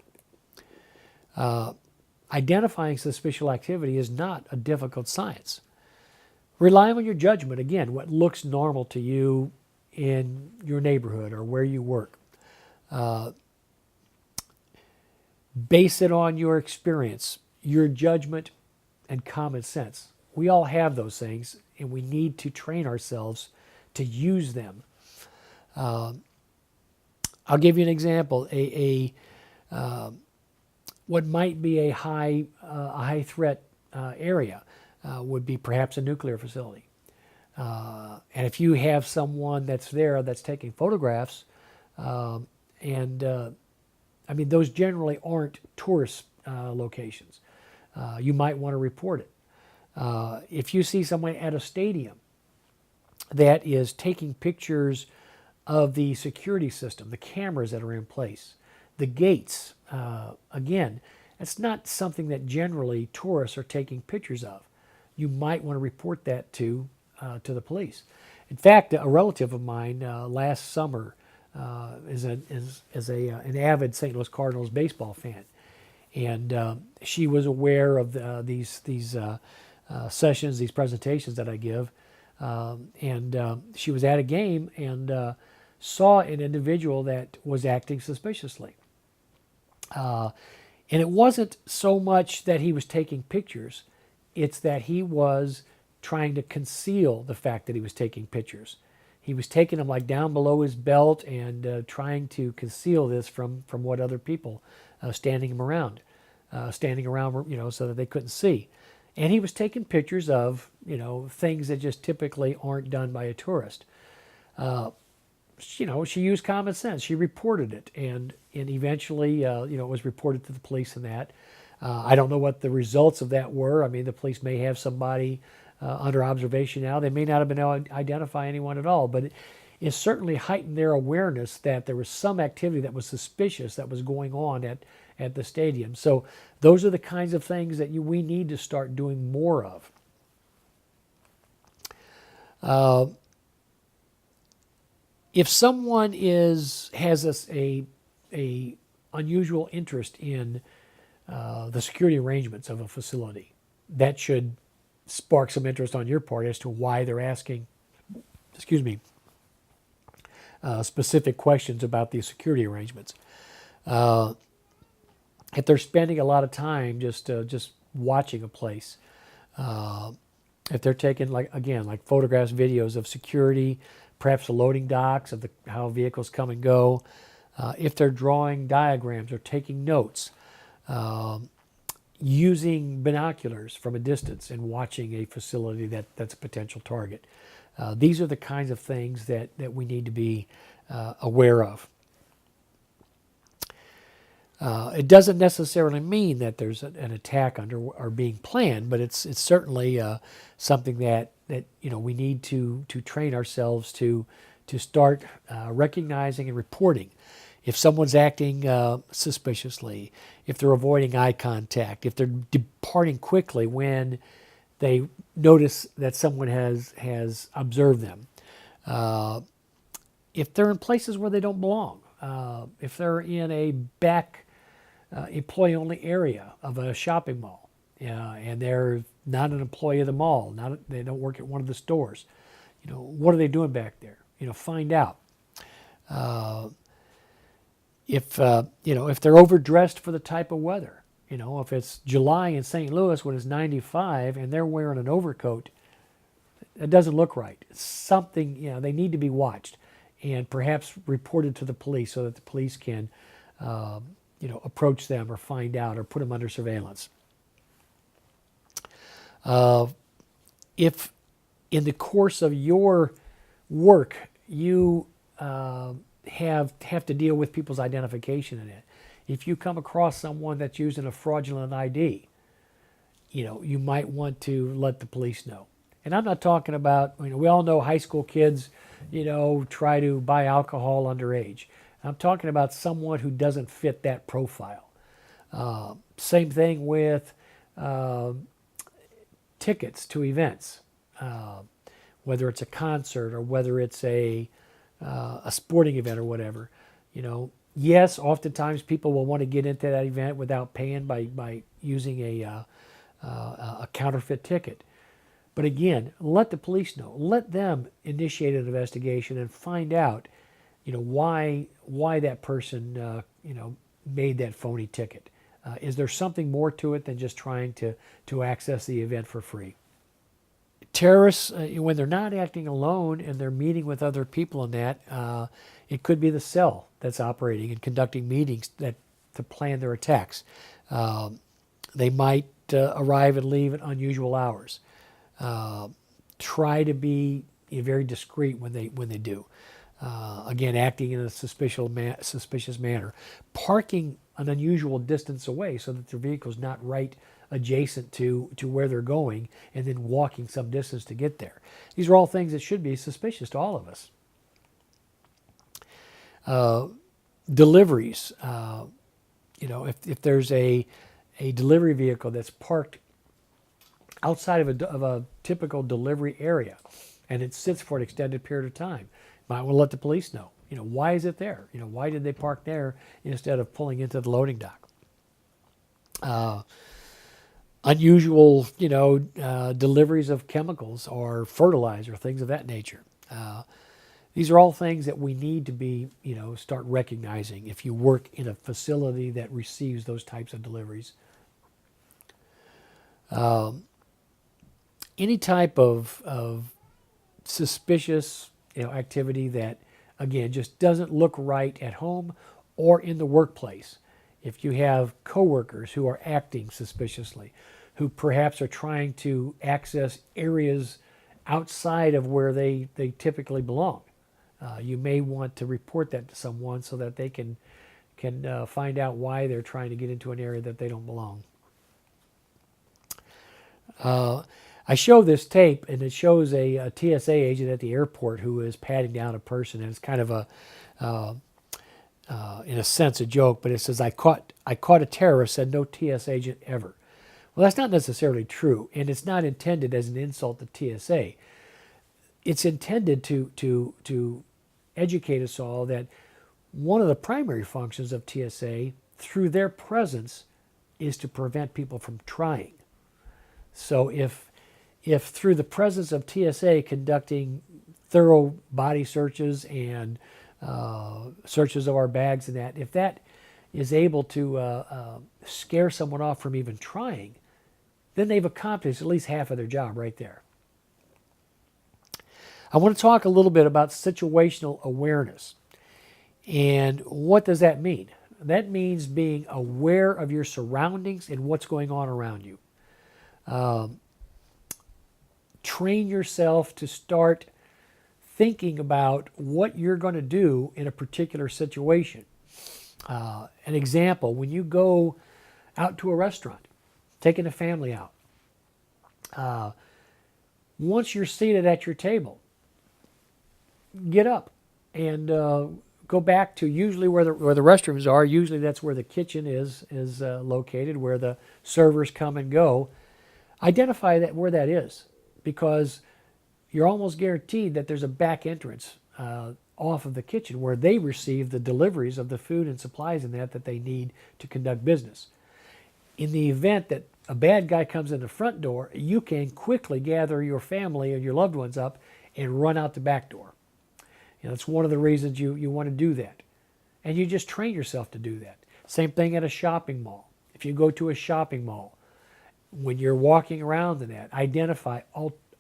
A: Identifying suspicious activity is not a difficult science. Rely on your judgment, again, what looks normal to you in your neighborhood or where you work. Base it on your experience, your judgment, and common sense. We all have those things, and we need to train ourselves to use them. I'll give you an example. What might be a high threat area would be perhaps a nuclear facility. And if you have someone that's there that's taking photographs, those generally aren't tourist locations. You might want to report it. If you see someone at a stadium that is taking pictures of the security system, the cameras that are in place, the gates, again, it's not something that generally tourists are taking pictures of. You might want to report that to the police. In fact, a relative of mine last summer is an avid St. Louis Cardinals baseball fan, and she was aware of these sessions, these presentations that I give, and she was at a game and saw an individual that was acting suspiciously. And it wasn't so much that he was taking pictures, it's that he was trying to conceal the fact that he was taking pictures. He was taking them like down below his belt and trying to conceal this from what other people standing around, so that they couldn't see. And he was taking pictures of, things that just typically aren't done by a tourist. She used common sense. She reported it, and eventually, it was reported to the police and that. I don't know what the results of that were. I mean, the police may have somebody under observation now. They may not have been able to identify anyone at all, but it certainly heightened their awareness that there was some activity that was suspicious that was going on at the stadium. So those are the kinds of things that we need to start doing more of. If someone has a unusual interest in the security arrangements of a facility, that should spark some interest on your part as to why they're asking, specific questions about the security arrangements. If they're spending a lot of time just watching a place, if they're taking like photographs, videos of security, perhaps the loading docks of how vehicles come and go, if they're drawing diagrams or taking notes, using binoculars from a distance and watching a facility that's a potential target. These are the kinds of things that we need to be aware of. It doesn't necessarily mean that there's an attack under or being planned, but it's certainly something that we need to train ourselves to start recognizing and reporting. If someone's acting suspiciously, if they're avoiding eye contact, if they're departing quickly when they notice that someone has observed them, if they're in places where they don't belong, if they're in a back employee-only area of a shopping mall, and they're not an employee of the mall, they don't work at one of the stores, what are they doing back there? Find out. If they're overdressed for the type of weather, if it's July in St. Louis when it's 95 and they're wearing an overcoat, it doesn't look right. It's something, they need to be watched and perhaps reported to the police so that the police can, approach them or find out or put them under surveillance. If in the course of your work you have to deal with people's identification in it, if you come across someone that's using a fraudulent ID, you might want to let the police know. And I'm not talking about, we all know high school kids, try to buy alcohol underage. I'm talking about someone who doesn't fit that profile. Same thing with tickets to events, whether it's a concert or whether it's a sporting event or whatever. Yes, oftentimes people will want to get into that event without paying by using a counterfeit ticket. But again, let the police know. Let them initiate an investigation and find out, why that person, made that phony ticket. Is there something more to it than just trying to access the event for free? Terrorists, when they're not acting alone and they're meeting with other people in that, it could be the cell that's operating and conducting meetings to plan their attacks. They might arrive and leave at unusual hours. Try to be very discreet when they do. Again, acting in a suspicious manner. Parking an unusual distance away so that their vehicle's not right adjacent to where they're going, and then walking some distance to get there. These are all things that should be suspicious to all of us. Deliveries. If there's a delivery vehicle that's parked outside of a typical delivery area and it sits for an extended period of time, might want to let the police know. Why is it there? Why did they park there instead of pulling into the loading dock? Unusual, deliveries of chemicals or fertilizer, things of that nature. These are all things that we need to be, start recognizing if you work in a facility that receives those types of deliveries. Any type of suspicious, activity that, again, just doesn't look right at home or in the workplace. If you have coworkers who are acting suspiciously, who perhaps are trying to access areas outside of where they typically belong, you may want to report that to someone so that they can find out why they're trying to get into an area that they don't belong. I show this tape, and it shows a TSA agent at the airport who is patting down a person, and it's kind of in a sense, a joke, but it says, I caught a terrorist, said no TSA agent ever. Well, that's not necessarily true, and it's not intended as an insult to TSA. It's intended to educate us all that one of the primary functions of TSA, through their presence, is to prevent people from trying. So if through the presence of TSA conducting thorough body searches and searches of our bags and that, if that is able to scare someone off from even trying, then they've accomplished at least half of their job right there. I want to talk a little bit about situational awareness. And what does that mean? That means being aware of your surroundings and what's going on around you. Train yourself to start thinking about what you're going to do in a particular situation. An example, when you go out to a restaurant, taking a family out, once you're seated at your table, get up and go back to usually where the restrooms are. Usually that's where the kitchen is located, where the servers come and go. Identify where that is, because you're almost guaranteed that there's a back entrance off of the kitchen where they receive the deliveries of the food and supplies and that they need to conduct business. In the event that a bad guy comes in the front door, you can quickly gather your family and your loved ones up and run out the back door. That's one of the reasons you want to do that. And you just train yourself to do that. Same thing at a shopping mall. If you go to a shopping mall, when you're walking around in that, identify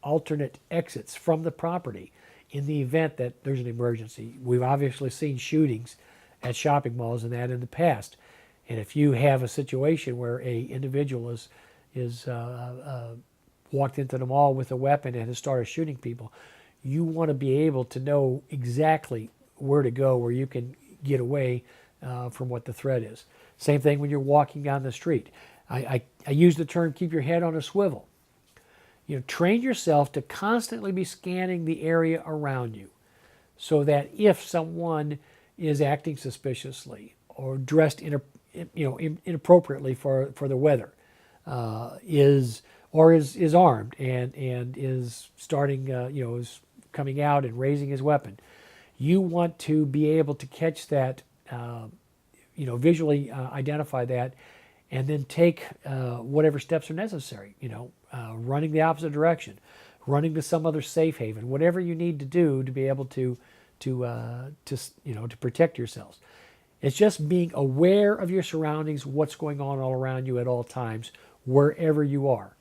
A: alternate exits from the property in the event that there's an emergency. We've obviously seen shootings at shopping malls and that in the past. And if you have a situation where a individual is walked into the mall with a weapon and has started shooting people, you want to be able to know exactly where to go, where you can get away from what the threat is. Same thing when you're walking down the street. I use the term keep your head on a swivel. train yourself to constantly be scanning the area around you, so that if someone is acting suspiciously or dressed inappropriately for the weather, is armed and is starting, is coming out and raising his weapon, you want to be able to catch that, visually identify that, and then take whatever steps are necessary. Running the opposite direction, running to some other safe haven, whatever you need to do to be able to protect yourselves. It's just being aware of your surroundings, what's going on all around you at all times, wherever you are.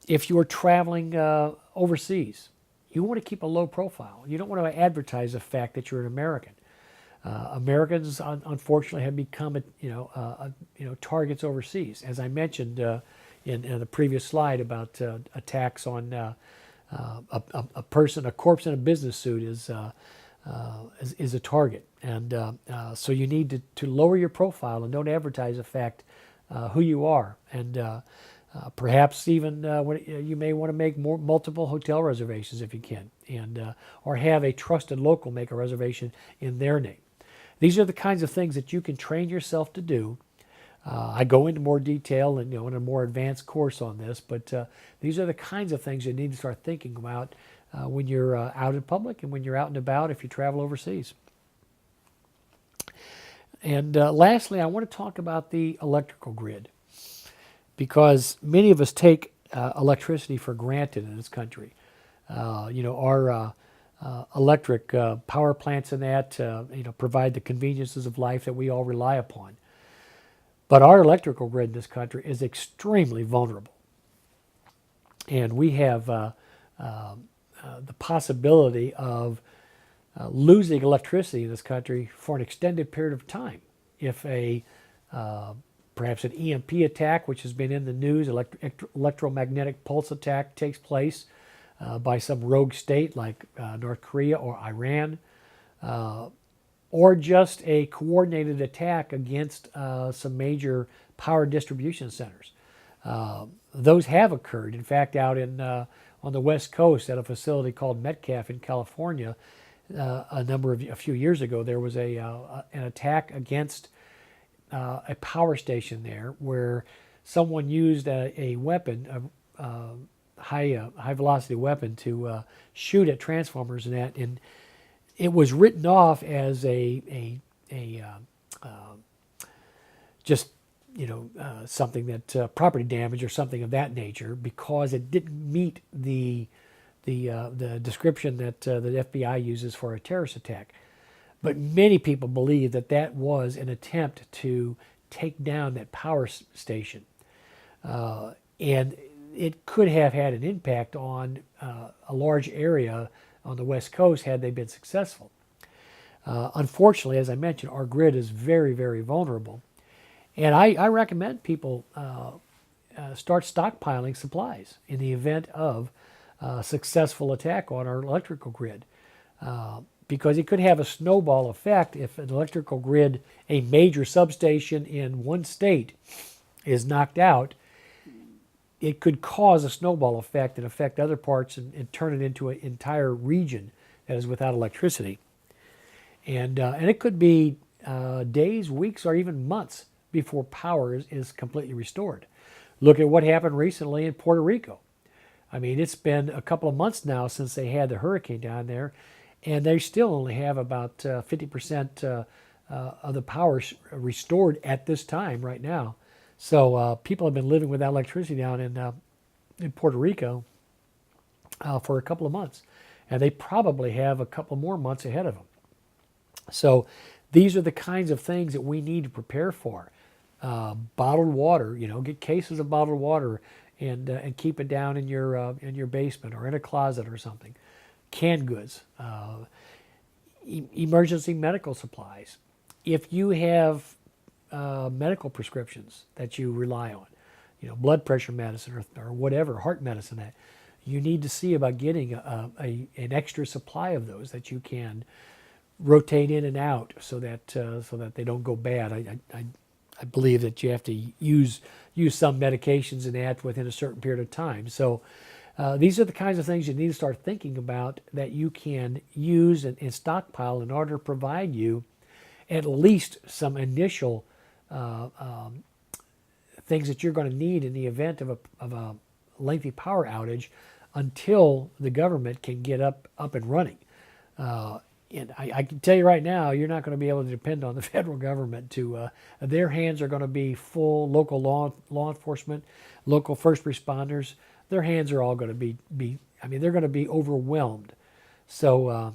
A: If you're traveling overseas, you want to keep a low profile. You don't want to advertise the fact that you're an American. Americans, unfortunately, have become targets overseas. As I mentioned in the previous slide about attacks on a person, a corpse in a business suit is a target, and so you need to lower your profile and don't advertise the fact who you are, and perhaps even you may want to make multiple hotel reservations if you can, and or have a trusted local make a reservation in their name. These are the kinds of things that you can train yourself to do. I go into more detail and in a more advanced course on this, but these are the kinds of things you need to start thinking about when you're out in public and when you're out and about if you travel overseas. And lastly, I want to talk about the electrical grid, because many of us take electricity for granted in this country. Our electric power plants and that provide the conveniences of life that we all rely upon. But our electrical grid in this country is extremely vulnerable, and we have the possibility of losing electricity in this country for an extended period of time if perhaps an EMP attack, which has been in the news, electromagnetic pulse attack, takes place by some rogue state like North Korea or Iran, or just a coordinated attack against some major power distribution centers. Those have occurred. In fact, out on the West Coast at a facility called Metcalf in California, a few years ago, there was an attack against a power station there where someone used a weapon, a high velocity weapon, to shoot at transformers and that, and it was written off as something that property damage or something of that nature, because it didn't meet the description that the FBI uses for a terrorist attack. But many people believe that was an attempt to take down that power station, and it could have had an impact on a large area on the West Coast had they been successful. Unfortunately, as I mentioned, our grid is very, very vulnerable, and I recommend people start stockpiling supplies in the event of a successful attack on our electrical grid, because it could have a snowball effect. If an electrical grid, a major substation in one state, is knocked out, it could cause a snowball effect and affect other parts and turn it into an entire region that is without electricity. And it could be days, weeks, or even months before power is completely restored. Look at what happened recently in Puerto Rico. I mean, it's been a couple of months now since they had the hurricane down there, and they still only have about 50% of the power restored at this time right now. So people have been living without electricity down in Puerto Rico for a couple of months, and they probably have a couple more months ahead of them. So these are the kinds of things that we need to prepare for. Bottled water, get cases of bottled water and keep it down in your basement or in a closet or something. Canned goods, emergency medical supplies. If you have medical prescriptions that you rely on, blood pressure medicine or whatever, heart medicine, that you need to see about getting an extra supply of those that you can rotate in and out so that they don't go bad. I believe that you have to use some medications and that within a certain period of time. So these are the kinds of things you need to start thinking about that you can use and stockpile in order to provide you at least some initial things that you're going to need in the event of a lengthy power outage until the government can get up and running. And I can tell you right now, you're not going to be able to depend on the federal government to, their hands are going to be full. Local law enforcement, local first responders, their hands are all going to be they're going to be overwhelmed. So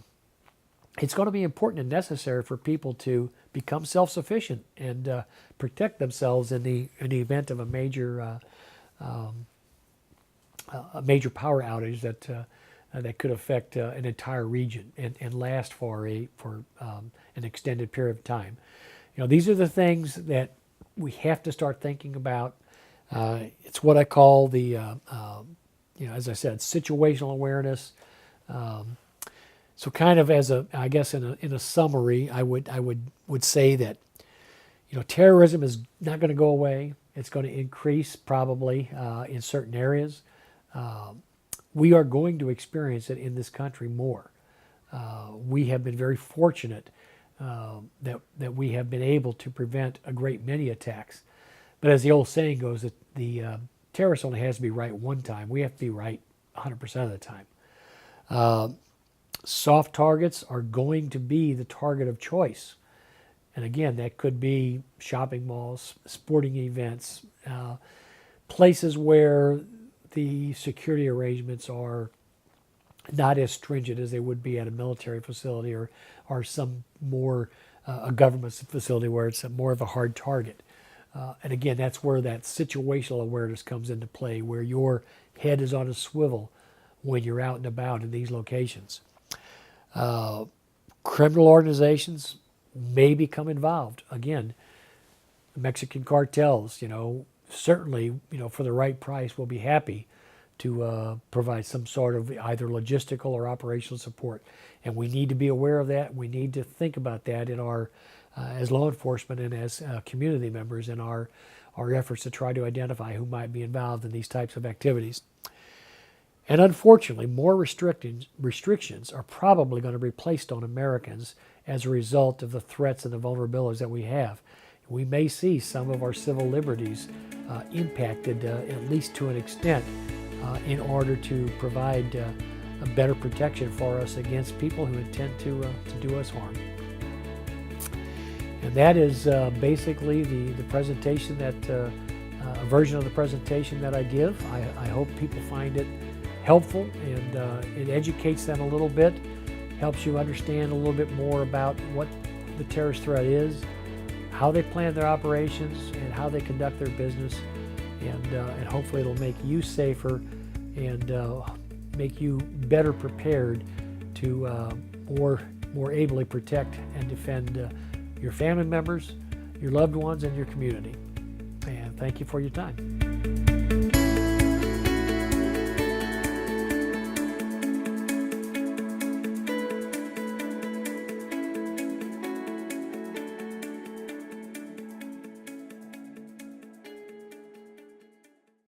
A: it's going to be important and necessary for people to become self-sufficient and protect themselves in the event of a major power outage that could affect an entire region and last for an extended period of time. These are the things that we have to start thinking about. It's what I call the, as I said, situational awareness. So kind of as I guess in a summary, I would say that, terrorism is not going to go away. It's going to increase probably in certain areas. We are going to experience it in this country more. We have been very fortunate that we have been able to prevent a great many attacks. But as the old saying goes, that the terrorist only has to be right one time. We have to be right 100% of the time. Soft targets are going to be the target of choice. And again, that could be shopping malls, sporting events, places where the security arrangements are not as stringent as they would be at a military facility or some more a government facility where it's more of a hard target. And again, that's where that situational awareness comes into play, where your head is on a swivel when you're out and about in these locations. Criminal organizations may become involved. Again, Mexican cartels, certainly, for the right price, will be happy to provide some sort of either logistical or operational support. And we need to be aware of that. We need to think about that in our, as law enforcement and as community members in our efforts to try to identify who might be involved in these types of activities. And unfortunately, more restrictions are probably going to be placed on Americans as a result of the threats and the vulnerabilities that we have. We may see some of our civil liberties impacted, at least to an extent, in order to provide a better protection for us against people who intend to do us harm. And that is basically the presentation that, a version of the presentation that I give. I hope people find it helpful, and it educates them a little bit, helps you understand a little bit more about what the terrorist threat is, how they plan their operations, and how they conduct their business, and hopefully it'll make you safer and make you better prepared to more ably protect and defend your family members, your loved ones, and your community. And thank you for your time.